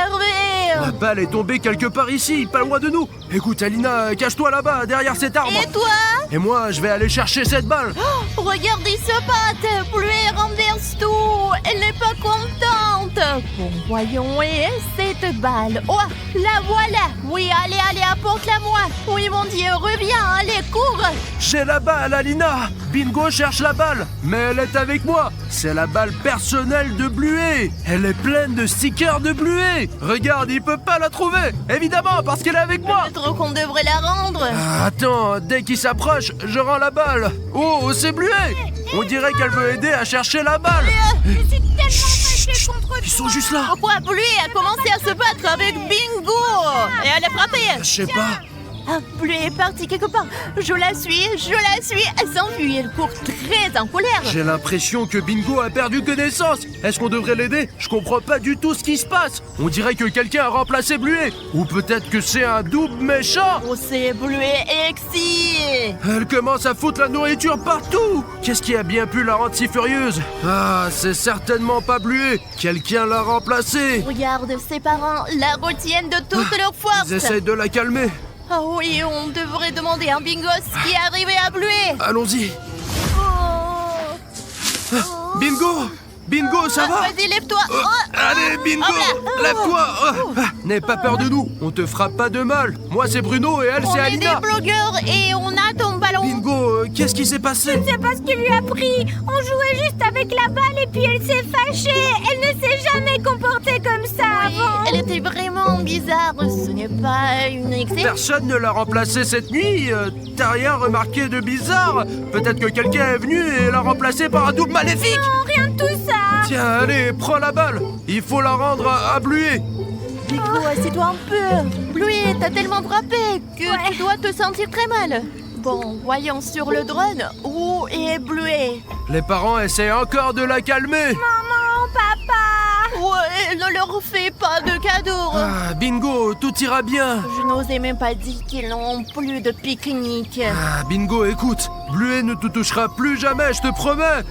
énervé. La balle est tombée quelque part ici, pas loin de nous. Écoute, Alina, cache-toi là-bas, derrière cet arbre. Et toi? Et moi, je vais aller chercher cette balle. Oh, regarde, il se bat. Bluey renverse tout. Elle n'est pas contente. Bon, voyons, et cette balle? Oh, la voilà. Oui, allez, apporte-la-moi. Oui, mon Dieu, reviens, allez, cours. J'ai la balle, Alina. Bingo cherche la balle, mais elle est avec moi. C'est la balle personnelle de Bluey. Elle est pleine de stickers de Bluey. Regarde, il peut pas la trouver. Évidemment, parce qu'elle est avec moi. Peut-être qu'on devrait la rendre. Attends, dès qu'il s'approche, je rends la balle. Oh, c'est Bluey. On dirait qu'elle veut aider à chercher la balle. Je suis tellement fâchée contre toi. Ils sont juste là. Pourquoi Bluey a commencé à se battre avec Bingo? Et elle est frappée. Je sais pas. Ah, Bluey est partie quelque part. Je la suis. Elle s'enfuit, elle court très en colère. J'ai l'impression que Bingo a perdu connaissance. Est-ce qu'on devrait l'aider? Je comprends pas du tout ce qui se passe. On dirait que quelqu'un a remplacé Bluey. Ou peut-être que c'est un double méchant. Oh, c'est Bluey Exy. Elle commence à foutre la nourriture partout. Qu'est-ce qui a bien pu la rendre si furieuse? Ah, c'est certainement pas Bluey. Quelqu'un l'a remplacée. Regarde, ses parents la retiennent de toute leur force. Ils essayent de la calmer. Ah oui, on devrait demander à Bingo ce qui est arrivé à Bluey. Allons-y. Oh. Bingo! Bingo, ça va? Vas-y, lève-toi. Allez, Bingo! Hop là. Lève-toi! N'aie pas peur de nous, on te fera pas de mal. Moi, c'est Bruno et elle, On c'est est Alina. des blogueurs et on a ton ballon. Bingo, qu'est-ce qui s'est passé? Je ne sais pas ce qui lui a pris. On jouait juste avec la balle et puis elle s'est fâchée. Elle ne s'est jamais comportée comme ça avant. Elle était vraiment bizarre. Ce n'est pas une excès. Personne ne l'a remplacée cette nuit. T'as rien remarqué de bizarre? Peut-être que quelqu'un est venu et l'a remplacée par un double maléfique. Non, rien de tout ça. Tiens, allez, prends la balle. Il faut la rendre à Bluey. Bingo, assieds-toi un peu. Bluey t'a tellement frappé que tu dois te sentir très mal. Bon, voyons sur le drone. Où est Bluey? Les parents essaient encore de la calmer. Maman, papa. Ouais, ne leur fais pas de cadeaux. Ah, Bingo, tout ira bien. Je n'osais même pas dire qu'ils n'ont plus de pique-nique. Ah, Bingo, écoute, Bluey ne te touchera plus jamais, je te promets.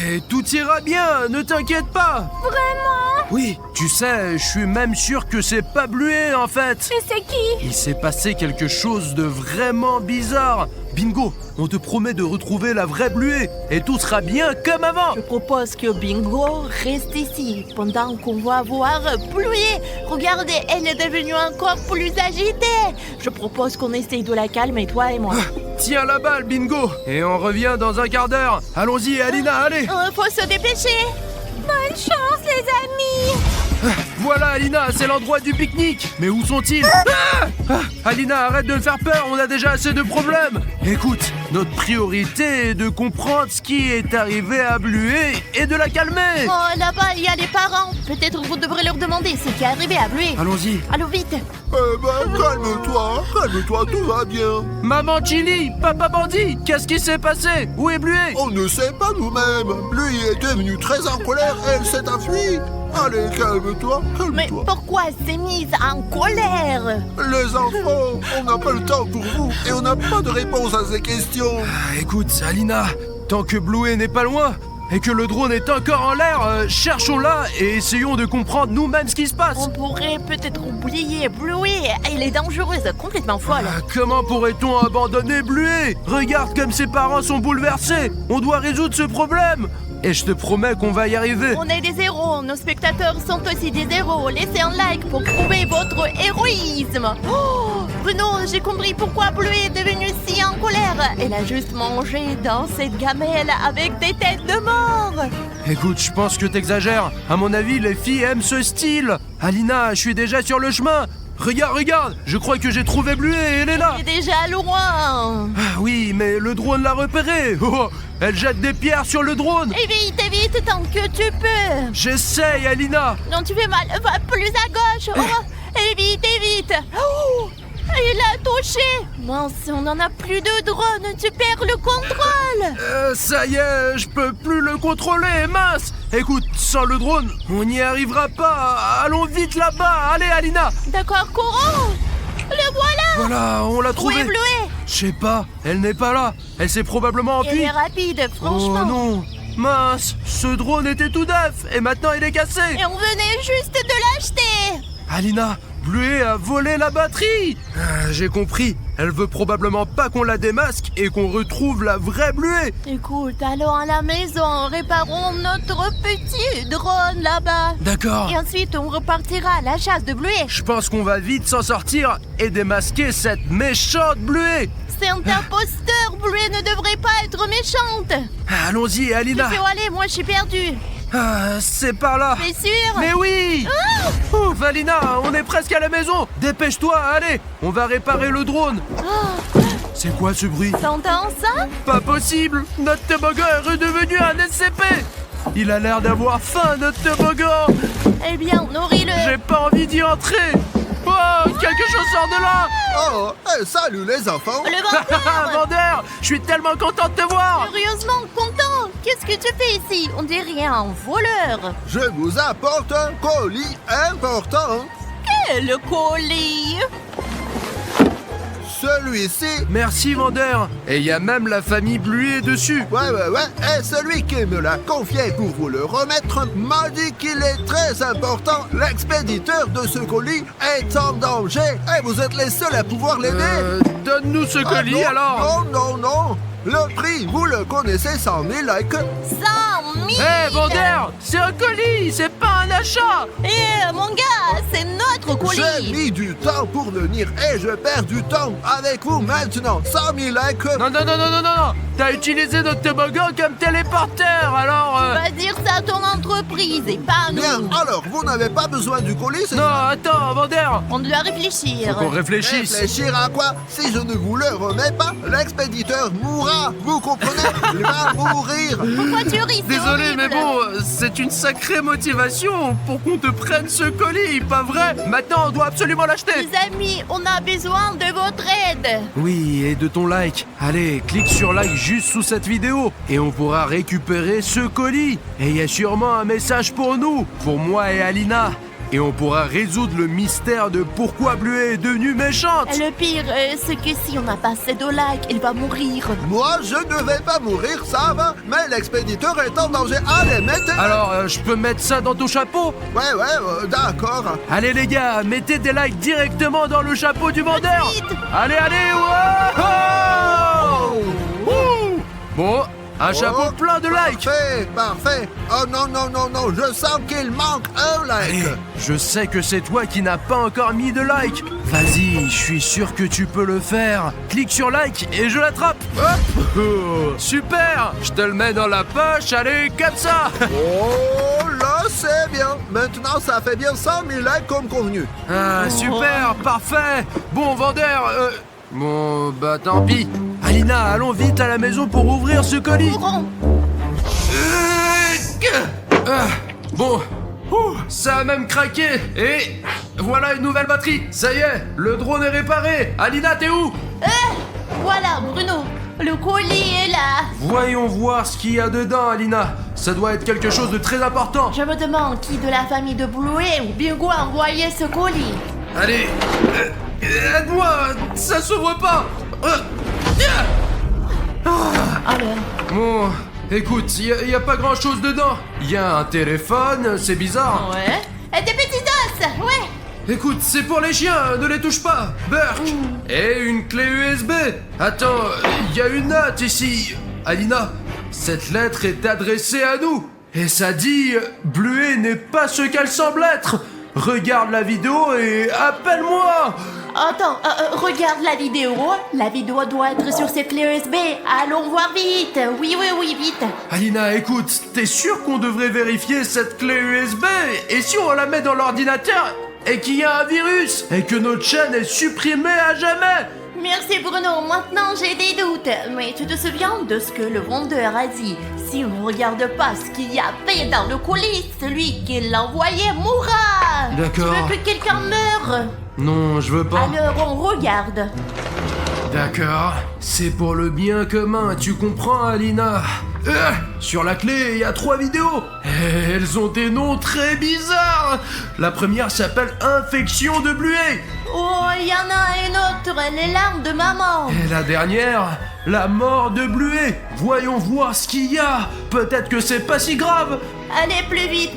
Et tout ira bien, ne t'inquiète pas. Vraiment? Oui, tu sais, je suis même sûr que c'est pas Bluey en fait. Et c'est qui? Il s'est passé quelque chose de vraiment bizarre. Bingo, on te promet de retrouver la vraie Bluey et tout sera bien comme avant. Je propose que Bingo reste ici pendant qu'on va voir Bluey. Regardez, elle est devenue encore plus agitée. Je propose qu'on essaye de la calmer, toi et moi. Tiens la balle, Bingo, et on revient dans un quart d'heure. Allons-y, Alina, allez. Faut se dépêcher. Bonne chance, les amis. Voilà, Alina, c'est l'endroit du pique-nique. Mais où sont-ils? Alina, arrête de me faire peur, on a déjà assez de problèmes. Écoute, notre priorité est de comprendre ce qui est arrivé à Bluey et de la calmer. Oh, là-bas, il y a les parents. Peut-être vous devrez leur demander ce qui est arrivé à Bluey. Allons-y. Allons vite. Calme-toi, tout va bien. Maman Chili, papa bandit, qu'est-ce qui s'est passé? Où est Bluey? On ne sait pas nous-mêmes. Lui est devenu très en colère, elle s'est enfuie. Allez, calme-toi, Mais calme-toi. pourquoi elle s'est mise en colère? Les enfants, on n'a pas le temps pour vous et on n'a pas de réponse à ces questions. Écoute, Alina, tant que Bluey n'est pas loin et que le drone est encore en l'air, cherchons-la et essayons de comprendre nous-mêmes ce qui se passe. On pourrait peut-être oublier Bluey. Elle est dangereuse, complètement folle. Comment pourrait-on abandonner Bluey? Regarde comme ses parents sont bouleversés. On doit résoudre ce problème. Et je te promets qu'on va y arriver. On est des héros, nos spectateurs sont aussi des héros. Laissez un like pour prouver votre héroïsme. Oh, Bruno, j'ai compris pourquoi Bluey est devenue si en colère. Elle a juste mangé dans cette gamelle avec des têtes de mort. Écoute, je pense que t'exagères. À mon avis, les filles aiment ce style. Alina, je suis déjà sur le chemin. Regarde, je crois que j'ai trouvé Bluey et elle est là. Elle est déjà loin. Ah oui, mais le drone l'a repérée. Oh, elle jette des pierres sur le drone. Évite tant que tu peux. J'essaye, Alina. Non, tu fais mal. Va plus à gauche. Oh, évite. Oh, il a touché. Mince, on n'en a plus de drone. Tu perds le contrôle. Ça y est, je peux plus le contrôler, mince. Écoute, sans le drone, on n'y arrivera pas. Allons vite là-bas. Allez, Alina. D'accord, courons. Le voilà. Voilà, on l'a Où trouvée. est Bluey? Je sais pas, elle n'est pas là. Elle s'est probablement Elle enfuie. est rapide, franchement. Oh non, mince, ce drone était tout neuf et maintenant il est cassé. Et on venait juste de l'acheter. Alina, Bluet a volé la batterie. J'ai compris. Elle veut probablement pas qu'on la démasque et qu'on retrouve la vraie Bluet. Écoute, allons à la maison, réparons notre petit drone là-bas. D'accord. Et ensuite, on repartira à la chasse de Bluet. Je pense qu'on va vite s'en sortir et démasquer cette méchante Bluet. C'est un imposteur, Bluet ne devrait pas être méchante. Allons-y, Alina. Tu sais où aller, moi je suis perdue. C'est par là. T'es sûre? Mais oui. Ouf, Alina, on est presque à la maison. Dépêche-toi, allez. On va réparer le drone. C'est quoi ce bruit? T'entends ça? Pas possible. Notre toboggan est redevenu un SCP. Il a l'air d'avoir faim, notre toboggan. Eh bien, nourris-le. J'ai pas envie d'y entrer. Oh, quelque chose sort de là. Oh, salut les enfants. Le vendeur. Vendeur, je suis tellement content de te voir. Curieusement content. Qu'est-ce que tu fais ici? On dirait un voleur. Je vous apporte un colis important. Quel colis? Celui-ci, Merci, vendeur. Et il y a même la famille Bluet dessus. ouais, et celui qui me l'a confié pour vous le remettre m'a dit qu'il est très important. L'expéditeur de ce colis est en danger et vous êtes les seuls à pouvoir l'aider. Donne-nous ce colis non, alors. Non. Le prix, vous le connaissez, 100 000 likes. 100 000. Hé, vendeur, c'est un colis, c'est pas un achat. Eh, mon gars, c'est notre J'ai colis. mis du temps pour venir et je perds du temps avec vous maintenant. 100 000 likes. Non. T'as utilisé notre toboggan comme téléporteur, alors... Va dire ça à ton entreprise et pas à nous. Bien, alors, vous n'avez pas besoin du colis, c'est Non, ça? attends, vendeur. On doit réfléchir. Faut qu'on réfléchisse. Réfléchir à quoi? Si je ne vous le remets pas, l'expéditeur mourra. Vous comprenez? Il va mourir. Pourquoi tu ris? C'est Désolé, horrible. mais bon, c'est une sacrée motivation pour qu'on te prenne ce colis, pas vrai? Maintenant, on doit absolument l'acheter. Les amis, on a besoin de votre aide. Oui, et de ton like. Allez, clique sur like juste sous cette vidéo et on pourra récupérer ce colis. Et il y a sûrement un message pour nous, pour moi et Alina. Et on pourra résoudre le mystère de pourquoi Bluet est devenue méchante. Et le pire, c'est que si on n'a pas assez de likes, il va mourir. Moi, je ne vais pas mourir, ça va. Mais l'expéditeur est en danger. Allez, mettez. Alors, je peux mettre ça dans ton chapeau? Ouais, d'accord. Allez les gars, mettez des likes directement dans le chapeau du vendeur. Vite. Allez, ouais. Ouh. Bon, un chapeau Oh, plein de likes. Parfait. Oh non, je sens qu'il manque un like. Allez, je sais que c'est toi qui n'as pas encore mis de like. Vas-y, je suis sûr que tu peux le faire. Clique sur like et je l'attrape. Hop. Oh, super. Je te le mets dans la poche, allez, comme ça. Oh, là, c'est bien. Maintenant, ça fait bien 100 000 likes comme convenu. Ah, super, parfait. Bon, vendeur, bon, bah tant pis. Alina, allons vite à la maison pour ouvrir ce colis. Courons. Bon, ça a même craqué. Et voilà une nouvelle batterie. Ça y est, le drone est réparé. Alina, t'es où? Voilà, Bruno. Le colis est là. Voyons voir ce qu'il y a dedans, Alina. Ça doit être quelque chose de très important. Je me demande qui de la famille de Bluet ou Bingo a envoyé ce colis. Allez, aide-moi, ça s'ouvre pas. Alors, Bon, écoute, y a pas grand-chose dedans. Il y a un téléphone, c'est bizarre. ouais. Et des petits os, ouais. Écoute, c'est pour les chiens, ne les touche pas. Burk. Et une clé USB. Attends, il y a une note ici. Alina, cette lettre est adressée à nous. Et ça dit, Bluet n'est pas ce qu'elle semble être. Regarde la vidéo et appelle-moi. Attends, regarde la vidéo. La vidéo doit être sur cette clé USB. Allons voir vite. Oui, vite. Alina, écoute, t'es sûr qu'on devrait vérifier cette clé USB? Et si on la met dans l'ordinateur et qu'il y a un virus et que notre chaîne est supprimée à jamais? Merci Bruno, maintenant j'ai des doutes. Mais tu te souviens de ce que le vendeur a dit? Si on ne regarde pas ce qu'il y a fait dans le colis, celui qui l'a envoyé mourra. D'accord. Tu veux que quelqu'un meure? Non, je veux pas. Alors on regarde. D'accord. C'est pour le bien commun, tu comprends, Alina? Sur la clé, il y a 3 vidéos. Et elles ont des noms très bizarres. La première s'appelle Infection de Bluet. Oh, il y en a une autre, les larmes de maman. Et la dernière, la mort de Bluet. Voyons voir ce qu'il y a. Peut-être que c'est pas si grave. Allez plus vite.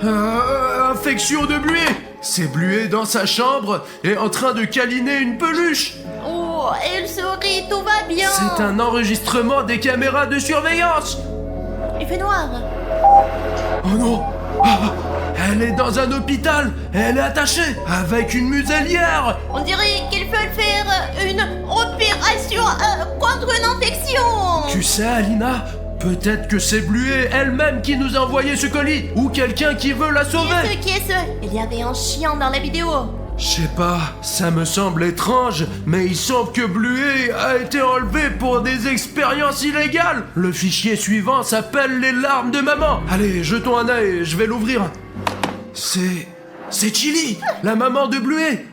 Infection de Bluet. C'est Bluet dans sa chambre et en train de câliner une peluche. Oh, elle sourit, tout va bien. C'est un enregistrement des caméras de surveillance. Il fait noir. Oh non! Ah, elle est dans un hôpital et elle est attachée avec une muselière. On dirait qu'ils veulent faire une opération contre une infection. Tu sais, Alina, peut-être que c'est Bluet elle-même qui nous a envoyé ce colis ou quelqu'un qui veut la sauver. Qui est-ce? Il y avait un chien dans la vidéo. Je sais pas, ça me semble étrange, mais il semble que Bluet a été enlevé pour des expériences illégales. Le fichier suivant s'appelle les larmes de maman. Allez, jetons un œil, je vais l'ouvrir. C'est Chili, la maman de Bluet.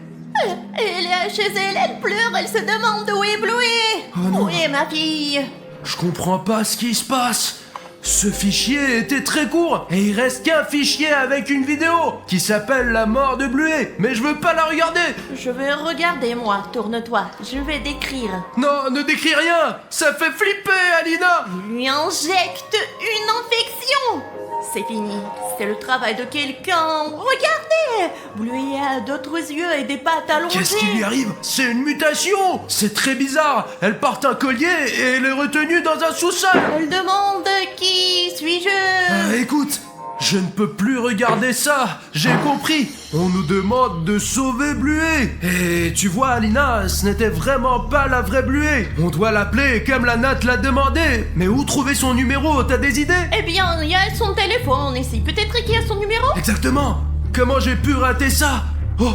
Elle est chez elle, elle pleure, elle se demande où est Bluet. Oh non. Où est ma fille? Je comprends pas ce qui se passe. Ce fichier était très court et il reste qu'un fichier avec une vidéo qui s'appelle La mort de Bluet, mais je veux pas la regarder. Je vais regarder, moi. Tourne-toi. Je vais décrire. Non, ne décris rien. Ça fait flipper, Alina. Il lui injecte une infection. C'est fini. C'est le travail de quelqu'un. Regardez, Bluet a d'autres yeux et des pattes allongées. Qu'est-ce qui lui arrive? C'est une mutation. C'est très bizarre. Elle porte un collier et elle est retenue dans un sous-sol. Elle demande qui suis-je? Écoute, je ne peux plus regarder ça. J'ai compris. On nous demande de sauver Bluet. Et tu vois, Alina, ce n'était vraiment pas la vraie Bluet. On doit l'appeler comme la Nat l'a demandé. Mais où trouver son numéro? T'as des idées? Eh bien, il y a son téléphone ici. Peut-être qu'il y a son numéro? Exactement. Comment j'ai pu rater ça? Oh,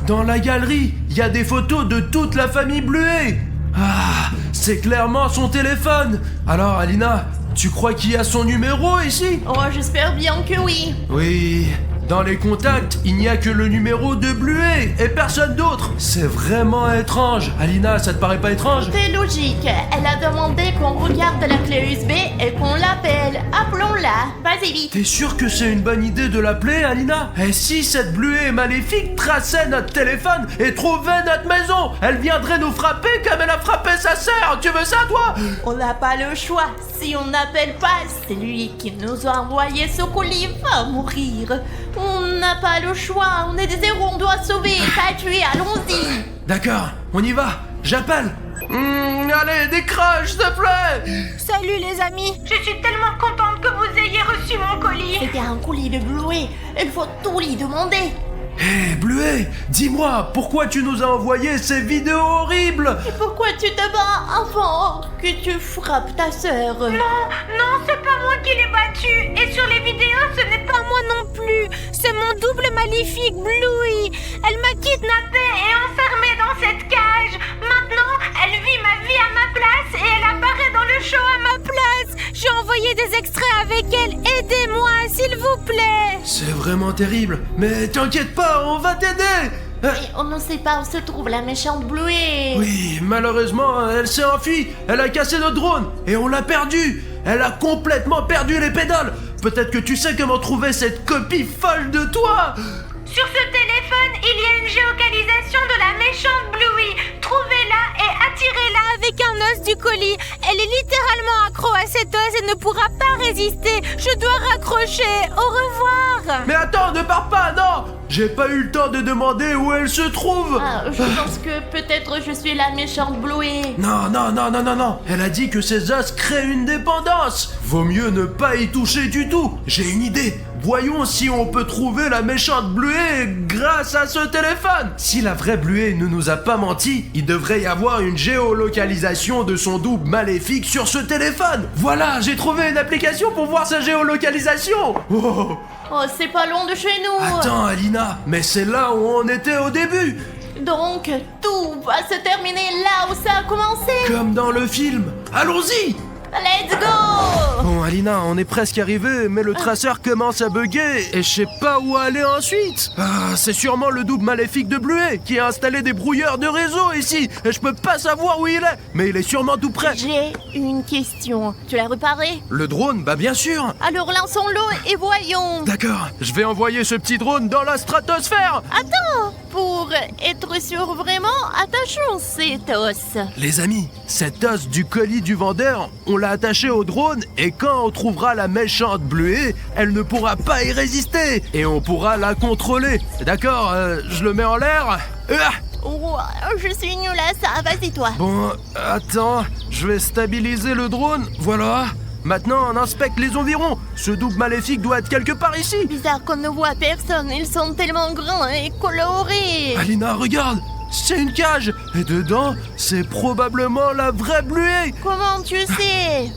dans la galerie, il y a des photos de toute la famille Bluet. Ah, c'est clairement son téléphone. Alors, Alina, tu crois qu'il y a son numéro ici? Oh, j'espère bien que oui. Oui. Dans les contacts, il n'y a que le numéro de Bluet et personne d'autre. C'est vraiment étrange. Alina, ça te paraît pas étrange? C'est logique. Elle a demandé qu'on regarde la clé USB et qu'on l'appelle. Appelons-la. Vas-y vite. T'es sûr que c'est une bonne idée de l'appeler, Alina? Et si cette Bluet maléfique traçait notre téléphone et trouvait notre maison? Elle viendrait nous frapper comme elle a frappé sa sœur. Tu veux ça, toi? On n'a pas le choix. Si on n'appelle pas, c'est lui qui nous a envoyé ce colis va mourir. On n'a pas le choix. On est des héros, on doit sauver, pas tuer. Allons-y. D'accord, on y va. J'appelle. Allez, décroche, s'il te plaît. Salut les amis. Je suis tellement contente que vous ayez reçu mon colis. C'était un colis de Bluet. Il faut tout lui demander. Hé, Bluet, dis-moi, pourquoi tu nous as envoyé ces vidéos horribles? Et pourquoi tu te bats avant que tu frappes ta sœur? Non, c'est pas moi qui l'ai battue. Et sur les vidéos, ce n'est pas moi non plus. C'est mon double maléfique, Bluey. Elle m'a kidnappée et enfermée dans cette cage. Maintenant, elle vit ma vie à ma place et elle apparaît dans le show à ma place. J'ai envoyé des extraits avec elle. Aidez-moi, s'il vous plaît. C'est vraiment terrible, mais t'inquiète pas, on va t'aider. Et on ne sait pas où se trouve la méchante Bluet. Oui, malheureusement, elle s'est enfuie. Elle a cassé notre drone et on l'a perdue. Elle a complètement perdu les pédales. Peut-être que tu sais comment trouver cette copie folle de toi. Sur ce téléphone, il y a une géolocalisation de la méchante Bluey. Trouvez-la et attirez-la avec un os du colis. Elle est littéralement accro à cet os et ne pourra pas résister. Je dois raccrocher. Au revoir. Mais attends, ne pars pas, non. J'ai pas eu le temps de demander où elle se trouve. Ah, je pense que peut-être je suis la méchante Bluet. Non. Elle a dit que ces os créent une dépendance. Vaut mieux ne pas y toucher du tout. J'ai une idée. Voyons si on peut trouver la méchante Bluet grâce à ce téléphone. Si la vraie Bluet ne nous a pas menti, il devrait y avoir une géolocalisation de son double maléfique sur ce téléphone. Voilà, j'ai trouvé une application pour voir sa géolocalisation. Oh. Oh, c'est pas loin de chez nous. Attends, Alina, mais c'est là où on était au début. Donc, tout va se terminer là où ça a commencé. Comme dans le film. Allons-y. Let's go! Bon, Alina, on est presque arrivé, mais le traceur commence à bugger et je sais pas où aller ensuite. Ah, c'est sûrement le double maléfique de Bluet qui a installé des brouilleurs de réseau ici et je peux pas savoir où il est, mais il est sûrement tout près. J'ai une question. Tu l'as réparé? Le drone, bah bien sûr. Alors lançons-le et voyons. D'accord, je vais envoyer ce petit drone dans la stratosphère. Attends, pour être sûr vraiment, attachons cet os. Les amis, cet os du colis du vendeur, on l'a attaché au drone et quand on trouvera la méchante Bluey, elle ne pourra pas y résister et on pourra la contrôler. D'accord, je le mets en l'air. Oh, je suis nulle à ça, vas-y toi. Bon, attends, je vais stabiliser le drone, voilà. Maintenant, on inspecte les environs. Ce double maléfique doit être quelque part ici. Bizarre qu'on ne voit personne, ils sont tellement grands et colorés. Alina, regarde, c'est une cage. Et dedans, c'est probablement la vraie Bluey. Comment tu sais?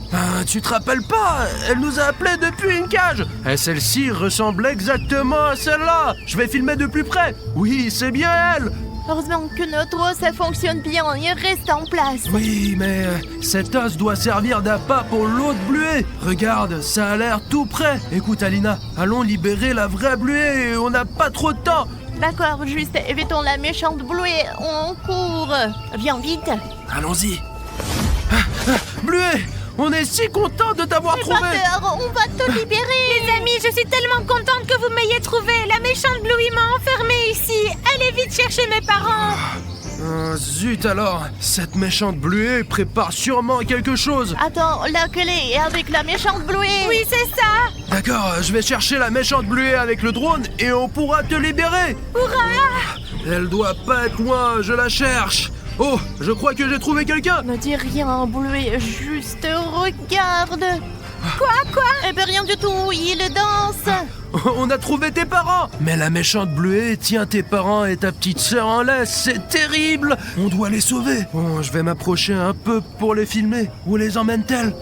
Tu te rappelles pas? Elle nous a appelés depuis une cage. Et celle-ci ressemble exactement à celle-là. Je vais filmer de plus près. Oui, c'est bien elle. Heureusement que notre os, ça fonctionne bien, il reste en place. Oui, mais cet os doit servir d'appât pour l'autre Bluey. Regarde, ça a l'air tout prêt. Écoute, Alina, allons libérer la vraie Bluey. On n'a pas trop de temps. D'accord, juste évitons la méchante Bluey, on court. Viens vite. Allons-y. Bluey, on est si content de t'avoir N'aie trouvé. pas peur, on va te libérer. Les amis, je suis tellement contente que vous m'ayez trouvé. La méchante Bluey m'a enfermée ici. Allez vite chercher mes parents. Zut alors, cette méchante Bluey prépare sûrement quelque chose. Attends, la clé est avec la méchante Bluey. Oui, c'est ça. D'accord, je vais chercher la méchante Bluey avec le drone et on pourra te libérer. Hurrah! Elle doit pas être loin, je la cherche. Oh, je crois que j'ai trouvé quelqu'un. Ne dis rien, Bluey, juste regarde. Quoi? Eh ben rien du tout, il danse. On a trouvé tes parents. Mais la méchante Bluey tient tes parents et ta petite sœur en laisse. C'est terrible. On doit les sauver. Bon, je vais m'approcher un peu pour les filmer. Où les emmène-t-elle?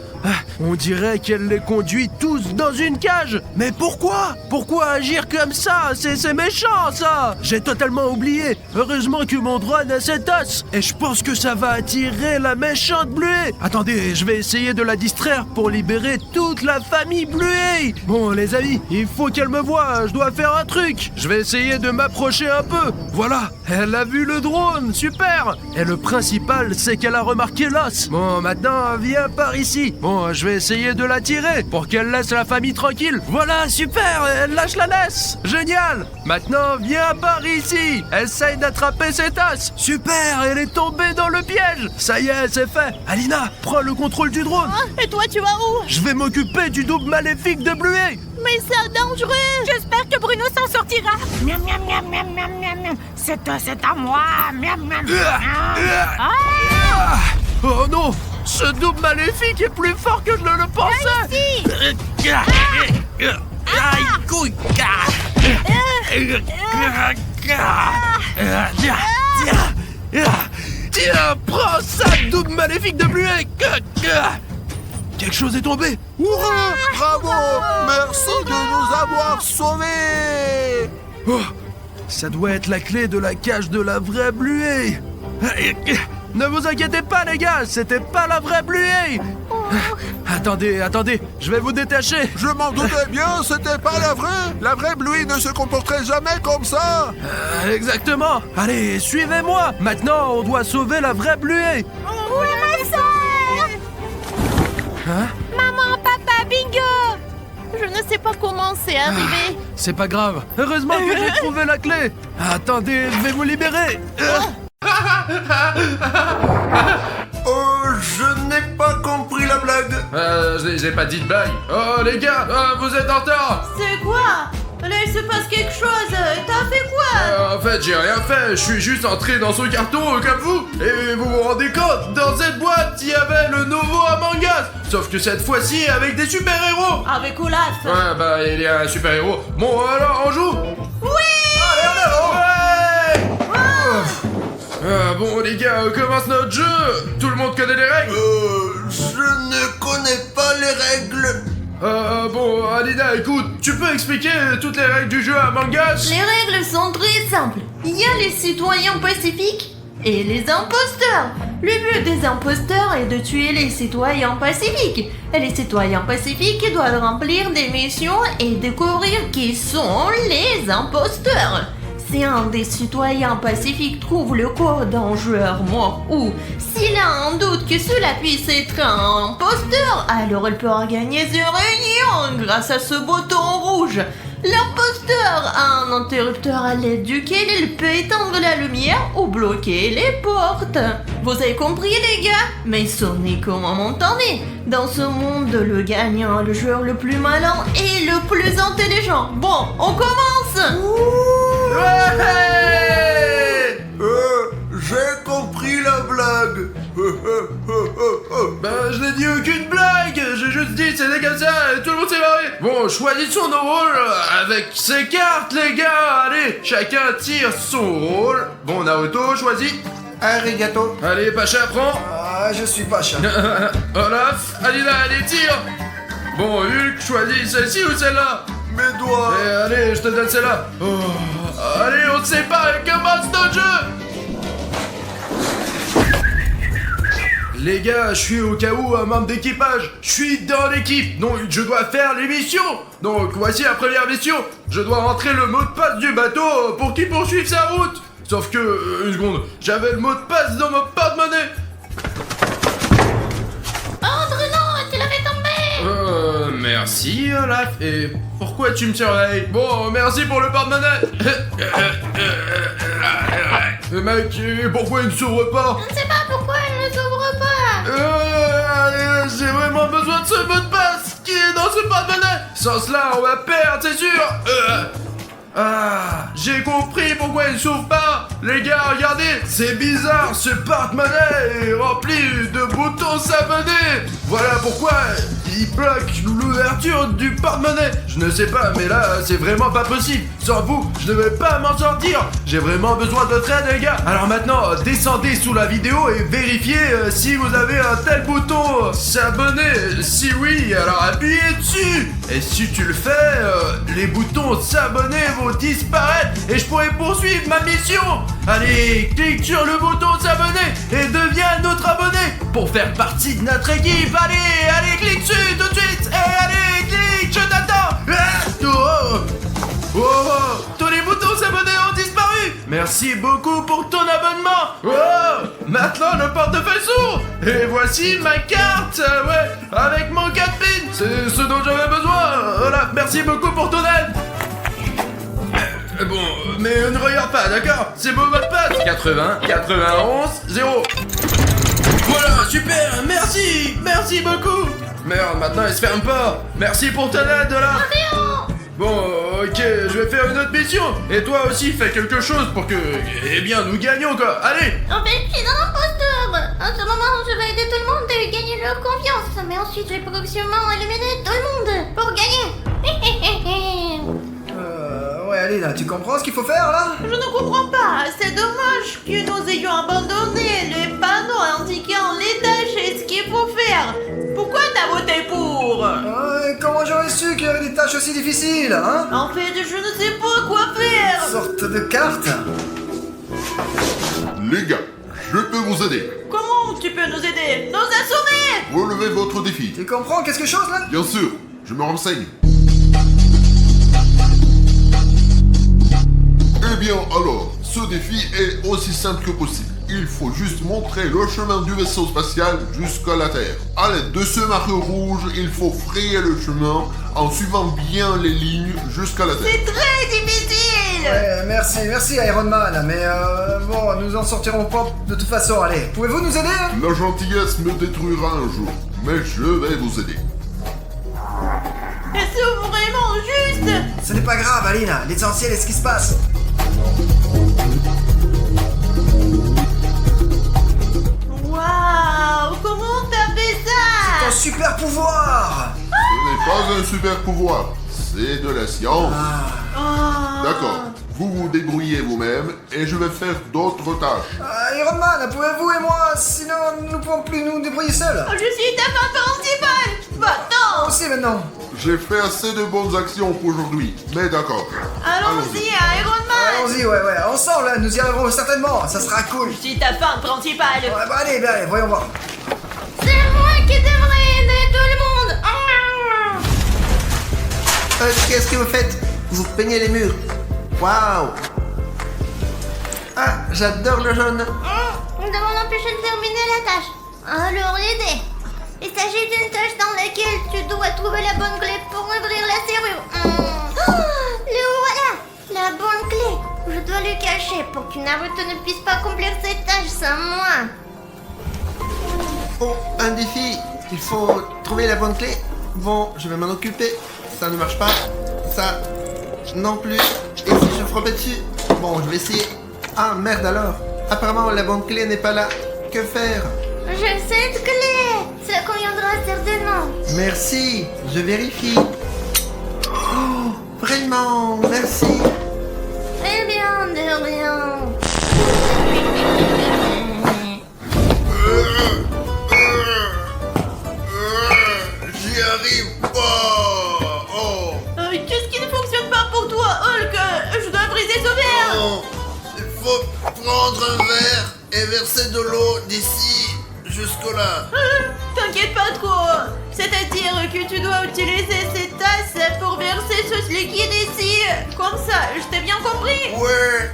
On dirait qu'elle les conduit tous dans une cage. Mais pourquoi? Pourquoi agir comme ça? C'est méchant, ça. J'ai totalement oublié. Heureusement que mon drone a cet os. Et je pense que ça va attirer la méchante Bluey. Attendez, je vais essayer de la distraire pour libérer toute la famille Bluey. Bon, les amis, il faut qu'elle me voie. Je dois faire un truc. Je vais essayer de m'approcher un peu. Voilà, elle a vu le drone. Super. Et le principal, c'est qu'elle a remarqué l'os. Bon, maintenant, viens par ici. Bon, je vais essayer de la tirer pour qu'elle laisse la famille tranquille. Voilà, super, elle lâche la laisse. Génial. Maintenant, viens par ici. Essaye d'attraper cet os. Super, elle est tombée dans le piège. Ça y est, c'est fait. Alina, prends le contrôle du drone. Et toi, tu vas où? Je vais m'occuper du double maléfique de Bluey. Mais c'est dangereux. J'espère que Bruno s'en sortira. Miam, miam, miam, miam, miam, miam, miam. C'est à moi. Miam, miam, miam. Oh non, ce double maléfique est plus fort que je ne le pensais. Tiens, prends ça, double maléfique de Bluey. Quelque chose est tombé. Hurrah! Bravo! Merci de nous avoir sauvés! Oh, ça doit être la clé de la cage de la vraie Bluey. Ne vous inquiétez pas, les gars, c'était pas la vraie Bluey. Attendez, je vais vous détacher. Je m'en doutais bien, c'était pas la vraie! La vraie Bluey ne se comporterait jamais comme ça! Exactement. Allez, suivez-moi. Maintenant, on doit sauver la vraie Bluey. Où est ma sœur? Hein? Maman, papa, bingo! Je ne sais pas comment c'est arrivé. C'est pas grave. Heureusement que j'ai trouvé la clé. Attendez, je vais vous libérer. Je n'ai pas compris la blague! J'ai pas dit de blague. Oh, les gars, vous êtes en retard. C'est quoi? Là, il se passe quelque chose. T'as fait quoi? En fait, j'ai rien fait. Je suis juste entré dans ce carton comme vous. Et vous vous rendez compte, dans cette boîte, il y avait le nouveau Among Us. Sauf que cette fois-ci, avec des super-héros. Avec Olaf. Ouais, bah, il y a un super-héros. Bon, alors, on joue? Oui! Allez, en avant! Ouais! Bon, les gars, commence notre jeu. Tout le monde connaît les règles? Je ne connais pas les règles. Bon, Alina, écoute, tu peux expliquer toutes les règles du jeu Among Us? Les règles sont très simples. Il y a les citoyens pacifiques et les imposteurs. Le but des imposteurs est de tuer les citoyens pacifiques. Et les citoyens pacifiques doivent remplir des missions et découvrir qui sont les imposteurs. Si un des citoyens pacifiques trouve le corps d'un joueur mort ou s'il a un doute que cela puisse être un imposteur, alors il pourra gagner 0 grâce à ce bouton rouge. L'imposteur a un interrupteur à l'aide duquel il peut éteindre la lumière ou bloquer les portes. Vous avez compris les gars? Mais sonnez comment m'entendez. Dans ce monde, le gagnant est le joueur le plus malin et le plus intelligent. Bon, on commence. Ouais! J'ai compris la blague. Ben, je n'ai dit aucune blague, j'ai juste dit c'était comme ça et tout le monde s'est marré. Bon, choisissons nos rôles avec ces cartes, les gars. Allez, chacun tire son rôle. Bon, Naruto, choisis. Arigato. Allez, Pacha, prends. Ah, je suis Pacha. Olaf, Alina, allez, tire. Bon, Hulk, choisis celle-ci ou celle-là? Mes doigts. Et allez, je te donne celle-là. Oh, allez, on se sépare et commence notre jeu. Les gars, je suis au cas où un membre d'équipage. Je suis dans l'équipe, donc je dois faire les missions. Donc voici la première mission. Je dois rentrer le mot de passe du bateau pour qu'il poursuive sa route. Sauf que, une seconde, j'avais le mot de passe dans mon porte-monnaie. Oh Bruno, tu l'avais tombé. Merci Olaf. Et pourquoi tu me surveilles? Bon, merci pour le porte-monnaie. Mec, pourquoi il ne s'ouvre pas? Je ne sais pas pourquoi elle ne s'ouvre pas. J'ai vraiment besoin de ce mot de passe qui est dans ce porte-monnaie. Sans cela, on va perdre, c'est sûr. J'ai compris pourquoi il ne s'ouvre pas. Les gars, regardez, c'est bizarre, ce porte-monnaie est rempli de boutons s'abonner. Voilà pourquoi il bloque l'ouverture du porte-monnaie. Je ne sais pas, mais là, c'est vraiment pas possible. Sans vous, je ne vais pas m'en sortir. J'ai vraiment besoin de votre aide, les gars. Alors maintenant, descendez sous la vidéo et vérifiez si vous avez un tel bouton s'abonner. Si oui, alors appuyez dessus. Et si tu le fais, les boutons s'abonner vont disparaître et je pourrai poursuivre ma mission. Allez, clique sur le bouton s'abonner et deviens notre abonné pour faire partie de notre équipe. Allez, clique dessus tout de suite. Et allez, clique, je t'attends. Tous les boutons s'abonner ont disparu. Merci beaucoup pour ton abonnement. Maintenant le portefeuille s'ouvre. Et voici ma carte, avec mon 4 pins. C'est ce dont j'avais besoin. Voilà, merci beaucoup pour ton aide. Bon, mais ne regarde pas, d'accord? C'est mon mot de passe. 80, 91, 0. Voilà, super, merci beaucoup. Merde, maintenant il se ferme pas. Merci pour ton aide, là. Bon, ok, je vais faire une autre mission. Et toi aussi, fais quelque chose pour que, nous gagnions, quoi. Allez. En fait, je suis un imposteur. En ce moment, je vais aider tout le monde et gagner leur confiance. Mais ensuite, je vais progressivement éliminer tout le monde pour gagner. Ouais, allez là, tu comprends ce qu'il faut faire là? Je ne comprends pas. C'est dommage que nous ayons abandonné les panneaux indiquant les tâches et ce qu'il faut faire. Pourquoi t'as voté pour? Comment j'aurais su qu'il y avait des tâches aussi difficiles, hein? En fait, je ne sais pas quoi faire. Sorte de carte. Les gars, je peux vous aider. Comment tu peux nous aider? Nous assommer. Relevez votre défi. Tu comprends quelque chose là? Bien sûr, je me renseigne. Eh bien alors, ce défi est aussi simple que possible. Il faut juste montrer le chemin du vaisseau spatial jusqu'à la Terre. À l'aide de ce marqueur rouge, il faut frayer le chemin en suivant bien les lignes jusqu'à la Terre. C'est très difficile. Ouais, merci Iron Man, mais bon, nous en sortirons pas de toute façon, allez. Pouvez-vous nous aider? La gentillesse me détruira un jour, mais je vais vous aider. Est-ce vraiment juste? Ce n'est pas grave, Alina, l'essentiel est ce qui se passe. Waouh, comment t'as fait ça? Ton super pouvoir! Ce n'est pas un super pouvoir, c'est de la science. Oh. D'accord, vous vous débrouillez vous-même et je vais faire d'autres tâches. Iron Man, pouvez-vous et moi, sinon nous ne pouvons plus nous débrouiller seuls. Je suis ta femme principale. Moi Va-t'en. aussi maintenant. J'ai fait assez de bonnes actions pour aujourd'hui, mais d'accord. Allons-y, Iron Man. Allons-y, ouais, ensemble, nous y arriverons certainement, ça sera cool. Je suis ta femme principale. Ouais, bah allez, voyons voir. C'est moi qui devrais aider tout le monde. Qu'est-ce que vous faites? Vous peignez les murs. Waouh. Ah, j'adore le jaune. Nous devons l'empêcher de terminer la tâche. Alors l'aider. Il s'agit d'une tâche dans laquelle tu dois trouver la bonne clé pour ouvrir la serrure. la bonne clé. Je dois le cacher pour que Naruto ne puisse pas accomplir ses tâches sans moi. Oh, un défi. Il faut trouver la bonne clé. Bon, je vais m'en occuper. Ça ne marche pas. Ça non plus. Et si je frappais dessus? Bon, je vais essayer. Ah, merde alors. Apparemment, la bonne clé n'est pas là. Que faire? J'ai cette clé. Ça conviendra certainement. Merci. Je vérifie. Oh, vraiment, merci. Eh bien, de rien. J'y arrive pas. Oh, Qu'est-ce qui ne fonctionne pas pour toi, Hulk? Je dois briser ce verre. non. Il faut prendre un verre et verser de l'eau d'ici jusque-là. T'inquiète pas trop. C'est-à-dire que tu dois utiliser cette tasse pour verser ce liquide ici. Comme ça, je t'ai bien compris? Ouais.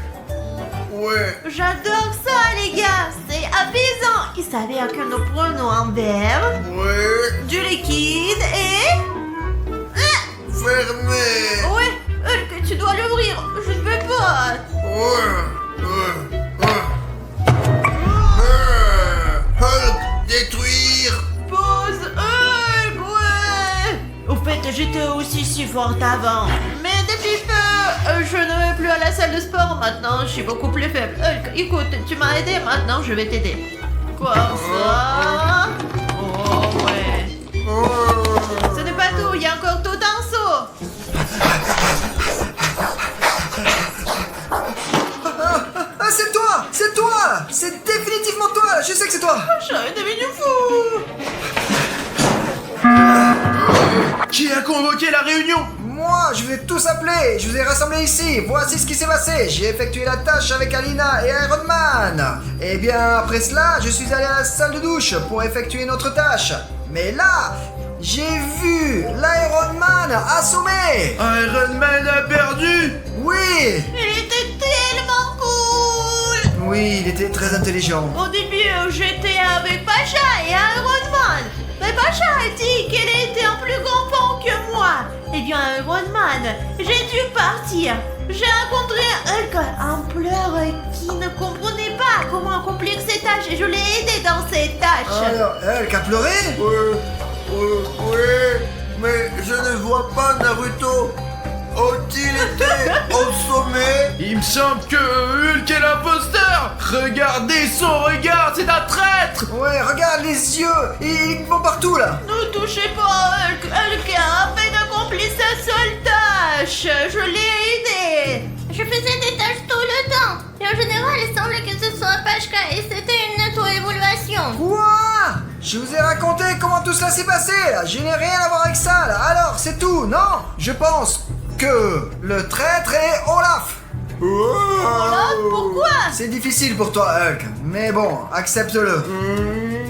Ouais. J'adore ça, les gars. C'est apaisant. Il s'avère que nous prenons un verre, Ouais. du liquide et... Fermé. Ouais, Hulk, tu dois l'ouvrir. Je ne peux pas. Hulk, détruire. Pause, Hulk, ouais. Au fait, j'étais aussi si forte avant. Mais depuis peu, je ne vais plus à la salle de sport maintenant. Je suis beaucoup plus faible. Hulk, écoute, tu m'as aidé, maintenant je vais t'aider. Quoi ça? Oh ouais. Ce n'est pas tout, il y a encore tout un seau. Ah, c'est toi! C'est toi! C'est définitivement toi! Je sais que c'est toi! Je suis devenu fou. Qui a convoqué la réunion? Moi, je vous ai tous appelés, je vous ai rassemblés ici. Voici ce qui s'est passé. J'ai effectué la tâche avec Alina et Iron Man. Et bien, après cela, je suis allé à la salle de douche pour effectuer une autre tâche. Mais là, j'ai vu l'Iron Man assommé. Iron Man a perdu. Oui, Il était tellement cool. oui, il était très intelligent. Au début, j'étais avec Pacha et Iron Man. Mais Pacha a dit qu'elle était un plus grand pan que moi. Eh bien, Iron Man, j'ai dû partir. J'ai rencontré Hulk, un pleur qui ne comprenait pas comment accomplir ses tâches et je l'ai aidé dans ses tâches. Alors, Hulk a pleuré? Ouais, mais je ne vois pas Naruto. Ont-ils été au sommet? Il me semble que Hulk est l'imposteur. Regardez son regard, c'est un traître. Ouais, regarde les yeux, ils vont partout là. Ne touchez pas Hulk. Hulk a à peine accompli sa seule tâche. Je l'ai aidé. Je faisais des tâches tout le temps. Et en général, il semble que ce soit Pashka et c'était une auto-évaluation. Quoi? Je vous ai raconté comment tout cela s'est passé là. Je n'ai rien à voir avec ça là. Alors, c'est tout, non? Je pense que le traître est Olaf. Olaf, pourquoi? C'est difficile pour toi, Hulk. Mais bon, accepte-le.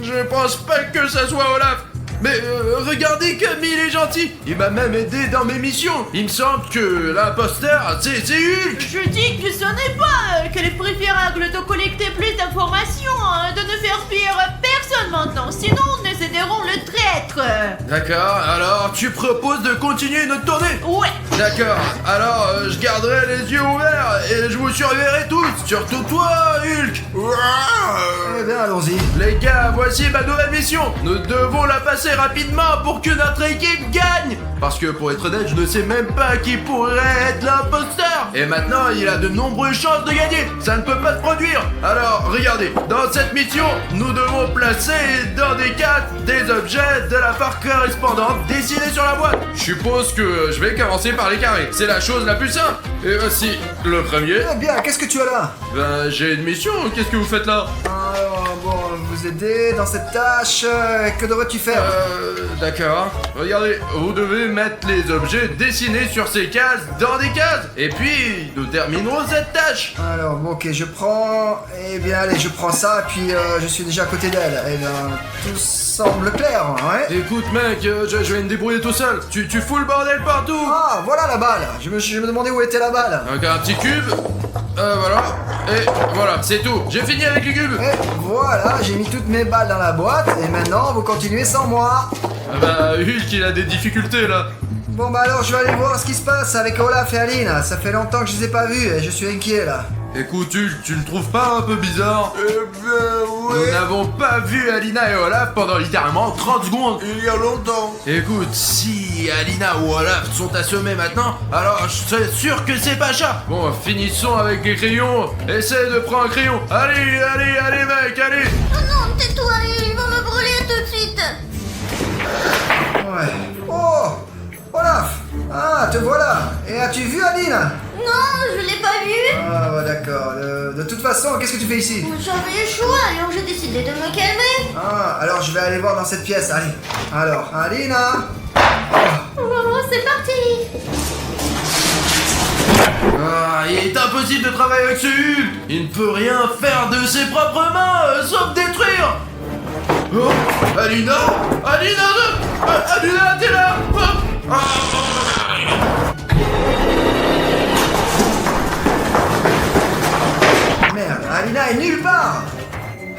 Je pense pas que ça soit Olaf. Mais regardez comme il est gentil. Il m'a même aidé dans mes missions. Il me semble que l'imposteur, c'est Hulk. Je dis que ce n'est pas Hulk. Il est préférable de collecter plus d'informations, de ne faire fuir personne maintenant. Sinon, nous aiderons le traître. D'accord, alors tu proposes de continuer notre tournée? Ouais. D'accord, alors je garderai les yeux ouverts et je vous surveillerai tous, surtout toi, Hulk. Eh bien, allons-y. Les gars, voici ma nouvelle mission. Nous devons la passer rapidement pour que notre équipe gagne. Parce que pour être honnête, je ne sais même pas qui pourrait être l'imposteur. Et maintenant, il a de nombreuses chances de gagner. Ça ne peut pas se produire. Alors, regardez, dans cette mission, nous devons placer dans des cases des objets de la part correspondante dessinés sur la boîte. Je suppose que je vais commencer par les carrés. C'est la chose la plus simple. Et voici le premier. Eh bien, qu'est-ce que tu as là? Ben, j'ai une mission. Qu'est-ce que vous faites là? Alors, bon, vous aider dans cette tâche. Que devrais-tu faire? D'accord. Regardez, vous devez mettre les objets dessinés sur ces cases dans des cases. Et puis, nous terminerons cette tâche. Alors, bon, ok, je prends... Eh bien, allez, je prends ça, puis je suis déjà à côté d'elle. Eh bien, tout semble clair, ouais? Écoute, mec, je vais me débrouiller tout seul. Tu fous le bordel partout. Ah, voilà la balle. Je me demandais où était la balle. Donc, un petit cube. Voilà. Et voilà, c'est tout. J'ai fini avec les cubes. Et voilà, j'ai mis toutes mes balles dans la boîte, et maintenant, vous continuez sans moi. Ah bah, Hulk, il a des difficultés, là. Bon bah alors je vais aller voir ce qui se passe avec Olaf et Aline. Ça fait longtemps que je les ai pas vus et je suis inquiet là. Écoute, tu ne trouves pas un peu bizarre? Eh bien, oui. Nous n'avons pas vu Alina et Olaf pendant littéralement 30 secondes. Il y a longtemps. Écoute, si Alina ou Olaf sont assommés maintenant, alors je suis sûr que c'est Pacha. Bon, finissons avec les crayons. Essaye de prendre un crayon. Allez, mec, allez. Oh non, tais-toi, ils vont me brûler tout de suite. Ouais. Oh Olaf. Ah, te voilà. Et as-tu vu Aline? Non, je l'ai pas vu. Ah bah d'accord. De toute façon, qu'est-ce que tu fais ici? J'avais le choix, alors j'ai décidé de me calmer. Ah, alors je vais aller voir dans cette pièce, allez. Alors, Alina. Oh, c'est parti. Ah, il est impossible de travailler avec ce Hulk. Il ne peut rien faire de ses propres mains, sauf détruire. Oh, Alina, t'es là. Merde, Alina est nulle part.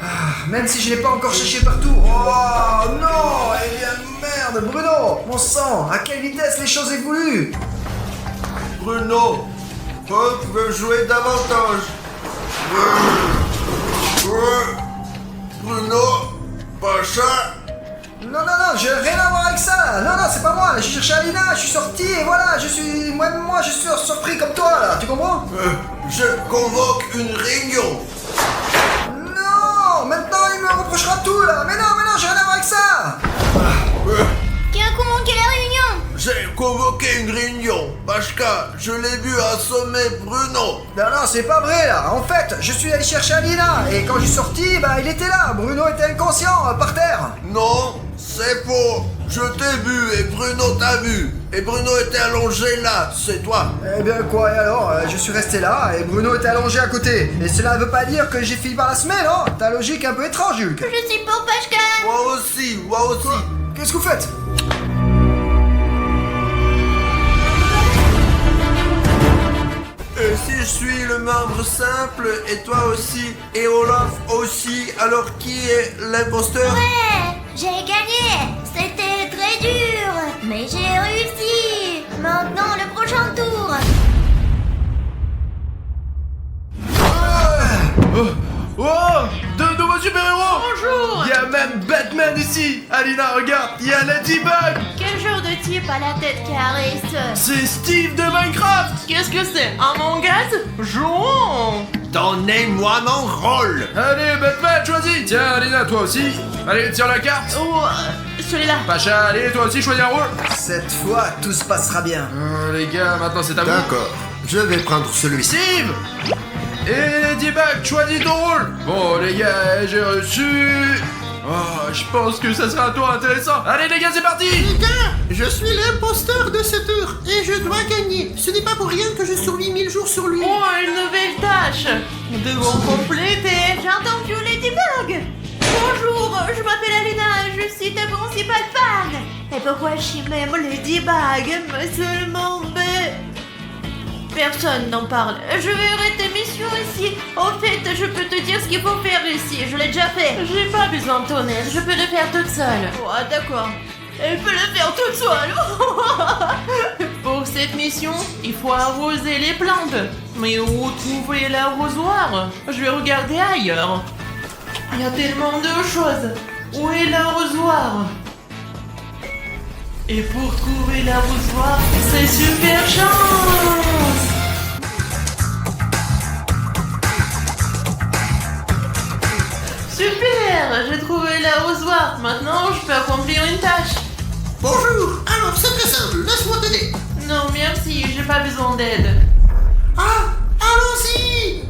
Ah, même si je l'ai pas encore cherché partout. Oh non. Eh bien merde, Bruno. Mon sang, à quelle vitesse les choses évoluent. Bruno, Hulk veut jouer davantage. Bruno, Pacha. Non, j'ai rien à voir avec ça. Non, c'est pas moi. Je cherchais Alina, je suis sorti et voilà, je suis surpris comme toi là. Tu comprends? Je convoque une réunion. Non, maintenant il me reprochera tout là. Mais non, j'ai rien à voir avec ça. Qui a convoqué la réunion? J'ai convoqué une réunion. Pachka, je l'ai vu assommer Bruno. Non, c'est pas vrai là. En fait, je suis allé chercher Alina et quand je suis sorti, bah il était là. Bruno était inconscient par terre. Non, c'est faux. Je t'ai vu et Bruno t'a vu. Et Bruno était allongé là, c'est toi. Eh bien quoi, et alors je suis resté là et Bruno était allongé à côté. Et cela ne veut pas dire que j'ai fini par la semaine, non? Ta logique un peu étrange, Hulk. Je suis pour Pachka. Moi aussi. Qu'est-ce que vous faites? Et si je suis le membre simple et toi aussi et Olaf aussi, alors qui est l'imposteur? Ouais, j'ai gagné. C'était très dur, mais j'ai réussi. Maintenant, le prochain tour. Oh, de nouveaux super-héros. Bonjour. Il y a même Batman ici. Alina, regarde, il y a Ladybug. Quel genre de type à la tête carrée, ça? C'est Steve de Minecraft. Qu'est-ce que c'est? Un mangaz? Jouons. Donnez-moi mon rôle. Allez, Batman, choisis. Tiens, Alina, toi aussi. Allez, tire la carte. Oh, celui-là. Pacha, allez, toi aussi, choisis un rôle. Cette fois, tout se passera bien. Les gars, maintenant c'est à vous. D'accord, je vais prendre celui-ci. Steve. Et Ladybug, choisis ton rôle. Bon, les gars, j'ai reçu... Oh, je pense que ça sera un tour intéressant. Allez, les gars, c'est parti. Je suis l'imposteur de ce tour et je dois gagner. Ce n'est pas pour rien que je survis 1000 jours sur lui. Oh, une nouvelle tâche. Nous devons compléter. J'ai entendu Ladybug. Bonjour, je m'appelle Alina, je suis ta principale fan. Et pourquoi je suis même Ladybug? Mais seulement personne n'en parle. Je vais arrêter mission ici. En fait, je peux te dire ce qu'il faut faire ici. Je l'ai déjà fait. J'ai pas besoin de ton aide. Je peux le faire toute seule. Oh, d'accord. Elle peut le faire toute seule. Pour cette mission, il faut arroser les plantes. Mais où trouver l'arrosoir? Je vais regarder ailleurs. Il y a tellement de choses. Où est l'arrosoir? Et pour trouver l'arrosoir, c'est super chance! Super! J'ai trouvé l'arrosoir. Maintenant, je peux accomplir une tâche. Bonjour. Alors, c'est très simple. Laisse-moi t'aider. Non, merci, j'ai pas besoin d'aide. Ah, allons-y.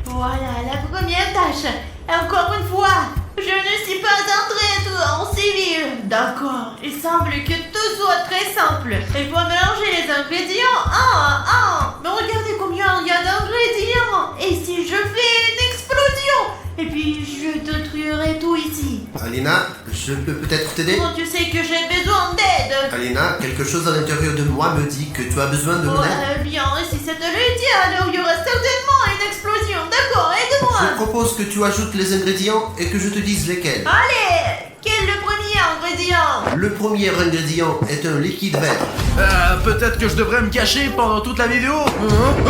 Voilà la première tâche. Encore une fois, je ne suis pas un traître en civil. D'accord, il semble que tout soit très simple. Il faut mélanger les ingrédients un à un. Mais regardez combien il y a d'ingrédients. Et si je fais une explosion? Et puis je détruirai tout ici. Alina, je peux peut-être t'aider? Comment tu sais que j'ai besoin d'aide? Alina, quelque chose à l'intérieur de moi me dit que tu as besoin de mon aide. Bien, si c'est de l'aider, alors il y aura certainement une explosion. D'accord, aide-moi. Je propose que tu ajoutes les ingrédients et que je te dise lesquels. Allez, quel est le premier ingrédient? Le premier ingrédient est un liquide vert. Peut-être que je devrais me cacher pendant toute la vidéo. Oh,